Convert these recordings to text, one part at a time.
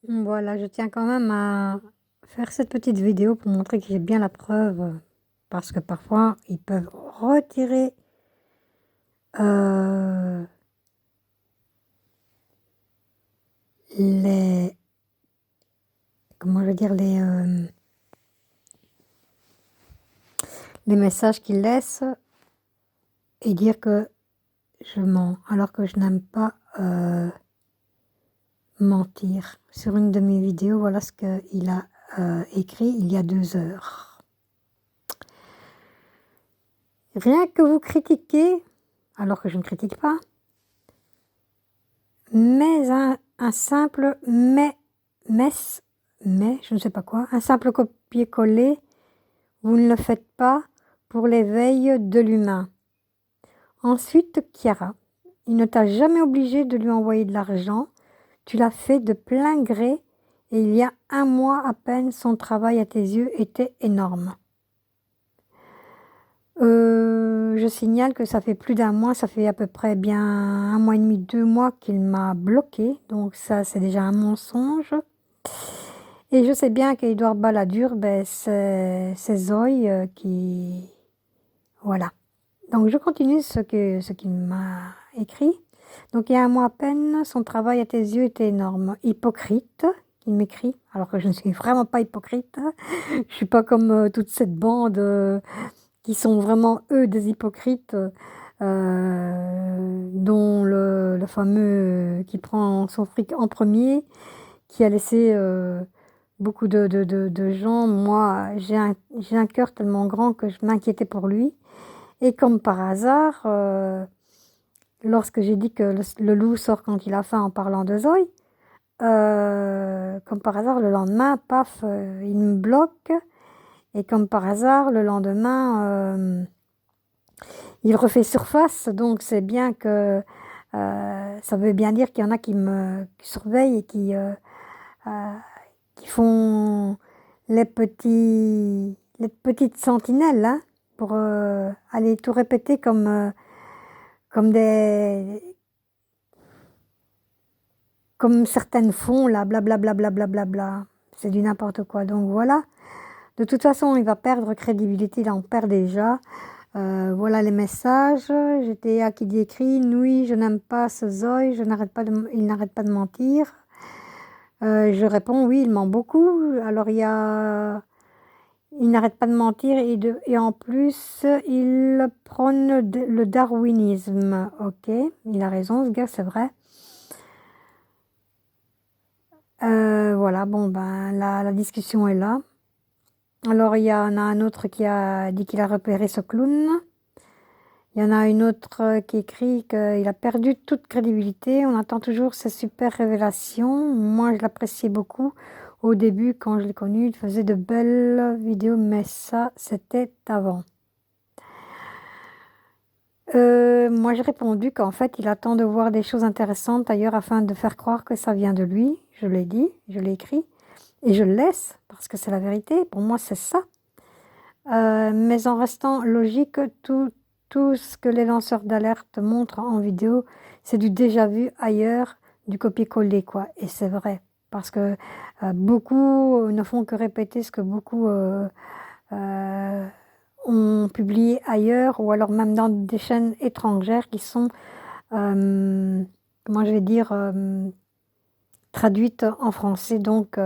Voilà, je tiens quand même à faire cette petite vidéo pour montrer que j'ai bien la preuve, parce que parfois ils peuvent retirer euh, les, comment je veux dire, les messages qu'ils laissent et dire que je mens, alors que je n'aime pas mentir. Sur une de mes vidéos, voilà ce qu'il a écrit il y a 2 heures. Rien que vous critiquez, alors que je ne critique pas, mais un simple mais, je ne sais pas quoi, un simple copier-coller, vous ne le faites pas pour l'éveil de l'humain. Ensuite, Chiara, il ne t'a jamais obligé de lui envoyer de l'argent, tu l'as fait de plein gré et il y a un mois à peine, son travail à tes yeux était énorme. Je signale que ça fait plus d'un mois, ça fait à peu près bien 1 mois et demi, 2 mois qu'il m'a bloqué, donc ça c'est déjà un mensonge. Et je sais bien qu'Edouard Balladur, ben, c'est Zoé qui... Voilà. Donc je continue ce qu'il m'a écrit. Donc il y a un mois à peine, son travail à tes yeux était énorme. Hypocrite, il m'écrit, alors que je ne suis vraiment pas hypocrite. Je suis pas comme toute cette bande qui sont vraiment eux des hypocrites, dont le fameux qui prend son fric en premier, qui a laissé beaucoup de gens. Moi, j'ai un cœur tellement grand que je m'inquiétais pour lui. Et comme par hasard, lorsque j'ai dit que le loup sort quand il a faim en parlant de Zoé, comme par hasard, le lendemain, paf, il me bloque. Et comme par hasard, le lendemain, il refait surface. Donc c'est bien que ça veut bien dire qu'il y en a qui me surveillent et euh, qui font les petites sentinelles, hein, pour aller tout répéter comme comme certaines font là, blablabla, blablabla. C'est du n'importe quoi. Donc voilà. De toute façon, il va perdre crédibilité, il en perd déjà. Voilà les messages. J'étais à qui dit écrit. Oui, je n'aime pas ce Zoï, il n'arrête pas de mentir. Je réponds oui, il ment beaucoup. Alors il n'arrête pas de mentir et en plus, il prône le darwinisme. Ok, il a raison, ce gars, c'est vrai. Voilà, bon, ben, la discussion est là. Alors, il y en a un autre qui a dit qu'il a repéré ce clown. Il y en a une autre qui écrit qu'il a perdu toute crédibilité. On attend toujours ces super révélations. Moi, je l'appréciais beaucoup. Au début, quand je l'ai connu, il faisait de belles vidéos, mais ça, c'était avant. Moi, j'ai répondu qu'en fait, il attend de voir des choses intéressantes ailleurs afin de faire croire que ça vient de lui. Je l'ai dit, je l'ai écrit. Et je le laisse, parce que c'est la vérité. Pour moi, c'est ça. Mais en restant logique, tout ce que les lanceurs d'alerte montrent en vidéo, c'est du déjà vu ailleurs, du copier-coller, quoi. Et c'est vrai, parce que beaucoup ne font que répéter ce que beaucoup euh, ont publié ailleurs, ou alors même dans des chaînes étrangères qui sont, euh, comment je vais dire, traduites en français. Donc,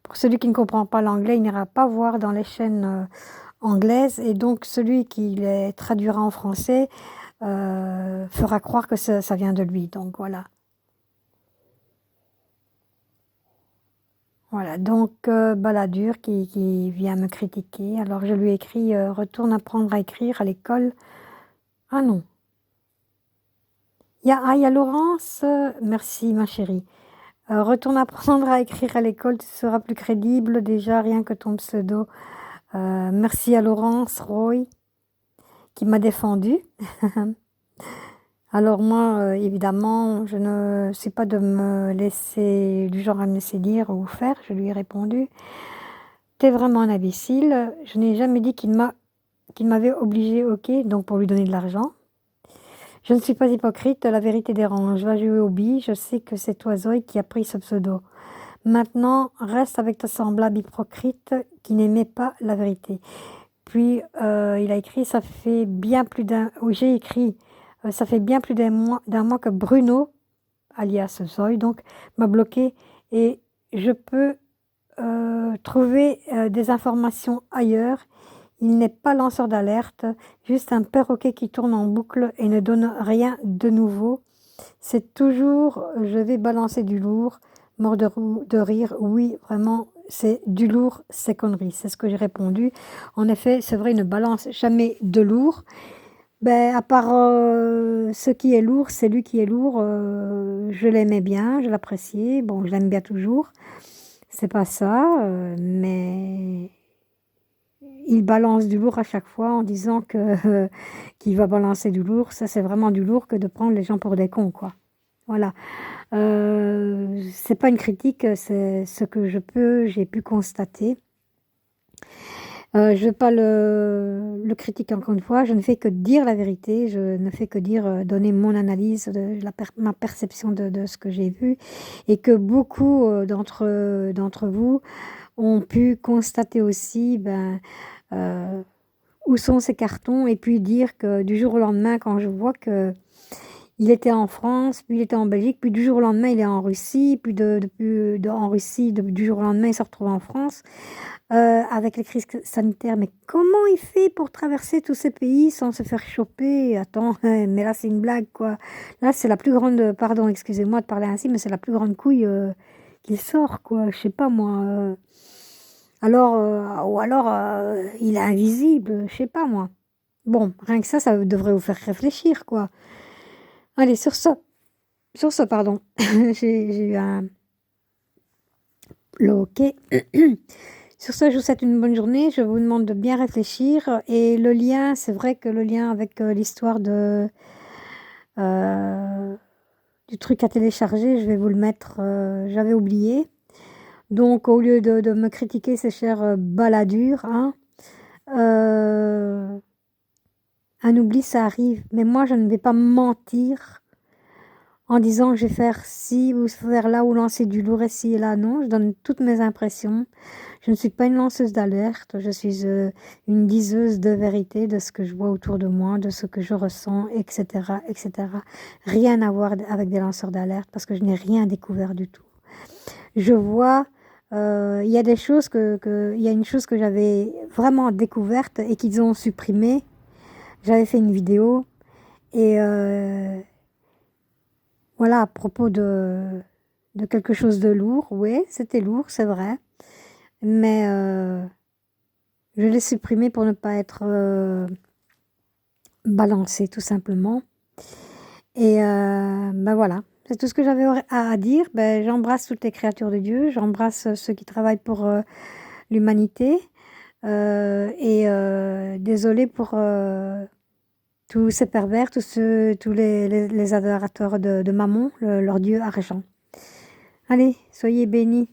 pour celui qui ne comprend pas l'anglais, il n'ira pas voir dans les chaînes anglaises. Et donc, celui qui les traduira en français fera croire que ça vient de lui. Donc, voilà. Voilà, donc Balladur qui vient me critiquer. Alors, je lui écris retourne apprendre à écrire à l'école. Ah non. Il y a Laurence. Merci, ma chérie. Retourne apprendre à écrire à l'école, tu seras plus crédible déjà, rien que ton pseudo. Merci à Laurence Roy qui m'a défendu. Alors moi, évidemment, je ne sais pas de me laisser, du genre à me laisser dire ou faire. Je lui ai répondu, t'es vraiment un imbécile. Je n'ai jamais dit qu'il m'avait obligé, ok, donc pour lui donner de l'argent. Je ne suis pas hypocrite, la vérité dérange. Va jouer au billes, je sais que c'est toi Zoé qui a pris ce pseudo. Maintenant, reste avec ta semblable hypocrite qui n'aimait pas la vérité. Puis, il a écrit, ça fait bien plus d'un... Oui, j'ai écrit, ça fait bien plus d'un mois que Bruno, alias Zoï, donc, m'a bloqué et je peux trouver des informations ailleurs. Il n'est pas lanceur d'alerte, juste un perroquet qui tourne en boucle et ne donne rien de nouveau. C'est toujours, je vais balancer du lourd, mort de rire. Oui, vraiment, c'est du lourd, c'est conneries. C'est ce que j'ai répondu. En effet, c'est vrai, il ne balance jamais de lourd. Ben, à part ce qui est lourd, c'est lui qui est lourd. Je l'aimais bien, je l'appréciais. Bon, je l'aime bien toujours. C'est pas ça, mais il balance du lourd à chaque fois en disant que qu'il va balancer du lourd. Ça, c'est vraiment du lourd que de prendre les gens pour des cons, quoi. Voilà. C'est pas une critique, c'est ce que j'ai pu constater. Je vais pas le critiquer encore une fois, je ne fais que dire la vérité, je ne fais que dire, donner mon analyse de ma perception de ce que j'ai vu et que beaucoup, d'entre vous ont pu constater aussi, ben, où sont ces cartons et puis dire que du jour au lendemain quand je vois que il était en France, puis il était en Belgique, puis du jour au lendemain, il est en Russie, puis en Russie, du jour au lendemain, il se retrouve en France, avec les crises sanitaires. Mais comment il fait pour traverser tous ces pays sans se faire choper? Attends, mais là, c'est une blague, quoi. Là, c'est la plus grande, pardon, excusez-moi de parler ainsi, mais c'est la plus grande couille qu'il sort, quoi. Je sais pas, moi. Ou alors, il est invisible, je sais pas, moi. Bon, rien que ça devrait vous faire réfléchir, quoi. Allez, sur ce, pardon, j'ai eu un OK. Sur ce, je vous souhaite une bonne journée. Je vous demande de bien réfléchir. Et le lien, c'est vrai que le lien avec l'histoire euh, du truc à télécharger, je vais vous le mettre. J'avais oublié. Donc, au lieu de me critiquer, ces chers baladures, hein, un oubli, ça arrive. Mais moi, je ne vais pas mentir en disant que je vais faire ci ou faire là ou lancer du lourd ici et là. Non, je donne toutes mes impressions. Je ne suis pas une lanceuse d'alerte, je suis une diseuse de vérité, de ce que je vois autour de moi, de ce que je ressens, etc., etc. Rien à voir avec des lanceurs d'alerte parce que je n'ai rien découvert du tout. Je vois, il y a des choses il y a une chose que j'avais vraiment découverte et qu'ils ont supprimée. J'avais fait une vidéo et voilà, à propos de quelque chose de lourd. Oui, c'était lourd, c'est vrai. Mais je l'ai supprimé pour ne pas être balancée, tout simplement. Et ben voilà, c'est tout ce que j'avais à dire. Ben, j'embrasse toutes les créatures de Dieu, j'embrasse ceux qui travaillent pour l'humanité. Et désolée pour tous ces pervers, tous les adorateurs de Mammon, leur dieu argent. Allez, soyez bénis.